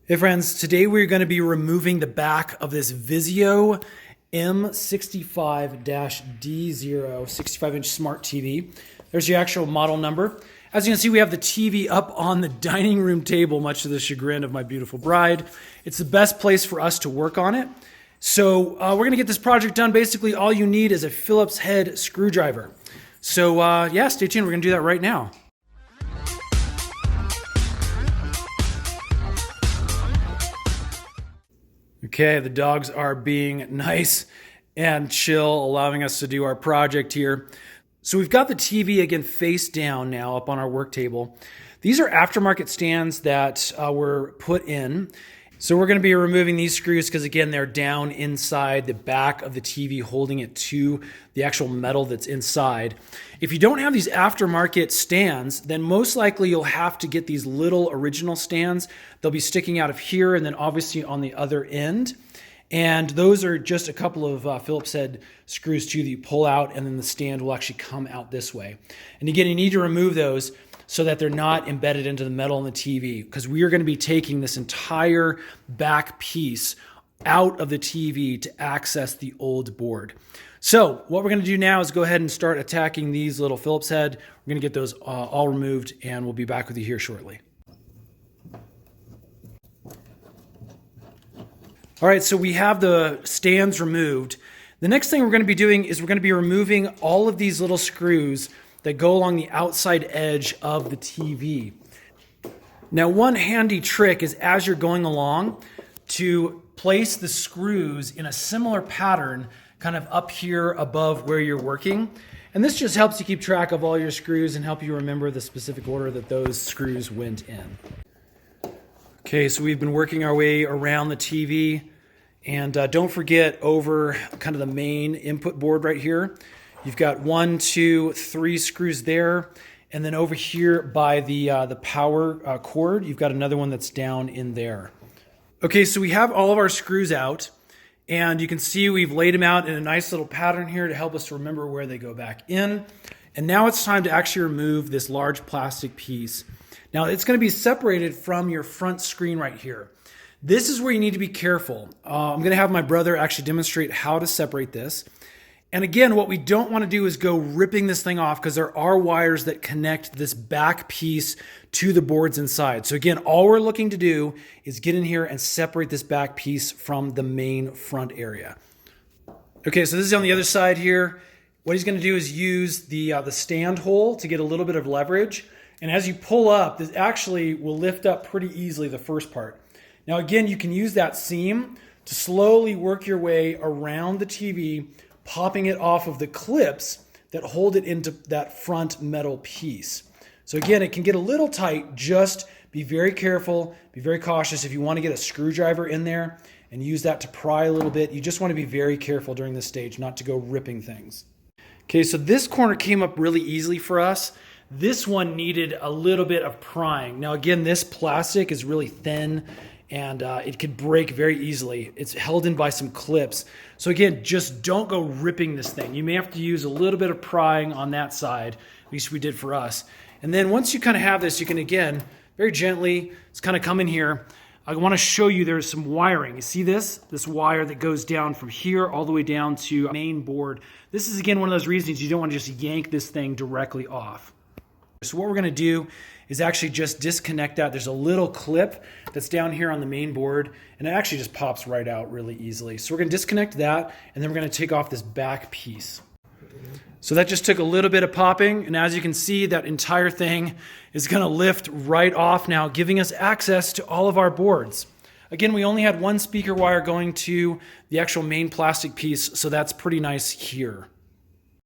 Hey friends, today we're going to be removing the back of this Vizio M65-D0 65-inch smart TV. There's the actual model number. As you can see, we have the TV up on the dining room table, much to the chagrin of my beautiful bride. It's the best place for us to work on it. So we're going to get this project done. Basically, all you need is a Phillips head screwdriver. So yeah, stay tuned. We're going to do that right now. Okay, the dogs are being nice and chill, allowing us to do our project here. So we've got the TV again face down now up on our work table. These are aftermarket stands that were put in. So we're going to be removing these screws because again, they're down inside the back of the TV, holding it to the actual metal that's inside. If you don't have these aftermarket stands, then most likely you'll have to get these little original stands. They'll be sticking out of here and then obviously on the other end. And those are just a couple of Phillips head screws too that you pull out, and then the stand will actually come out this way. And again, you need to remove those so that they're not embedded into the metal in the TV, because we are going to be taking this entire back piece out of the TV to access the old board. So what we're going to do now is go ahead and start attacking these little Phillips head. We're going to get those all removed, and we'll be back with you here shortly. All right, so we have the stands removed. The next thing we're going to be doing is we're going to be removing all of these little screws that go along the outside edge of the TV. Now, one handy trick is as you're going along to place the screws in a similar pattern kind of up here above where you're working. And this just helps you keep track of all your screws and help you remember the specific order that those screws went in. Okay, so we've been working our way around the TV, and don't forget over kind of the main input board right here. You've got 1, 2, 3 screws there, and then over here by the power cord, you've got another one that's down in there. Okay, so we have all of our screws out, and you can see we've laid them out in a nice little pattern here to help us remember where they go back in. And now it's time to actually remove this large plastic piece. Now it's going to be separated from your front screen right here. This is where you need to be careful. I'm going to have my brother actually demonstrate how to separate this. And again, what we don't want to do is go ripping this thing off because there are wires that connect this back piece to the boards inside. So again, all we're looking to do is get in here and separate this back piece from the main front area. Okay, so this is on the other side here. What he's going to do is use the stand hole to get a little bit of leverage. And as you pull up, this actually will lift up pretty easily the first part. Now again, you can use that seam to slowly work your way around the TV, popping it off of the clips that hold it into that front metal piece. So again, it can get a little tight. Just be very careful, be very cautious. If you want to get a screwdriver in there and use that to pry a little bit, you just want to be very careful during this stage not to go ripping things. Okay, so this corner came up really easily for us. This one needed a little bit of prying. Now again, this plastic is really thin and it could break very easily. It's held in by some clips. So again, just don't go ripping this thing. You may have to use a little bit of prying on that side, at least we did for us. And then once you kind of have this, you can again, very gently, just kind of come in here. I want to show you there's some wiring. You see this? This wire that goes down from here all the way down to main board. This is again one of those reasons you don't want to just yank this thing directly off. So what we're going to do is actually just disconnect that. There's a little clip that's down here on the main board, and it actually just pops right out really easily. So we're going to disconnect that, and then we're going to take off this back piece. So that just took a little bit of popping, and as you can see, that entire thing is going to lift right off now, giving us access to all of our boards. Again, we only had one speaker wire going to the actual main plastic piece, so that's pretty nice here.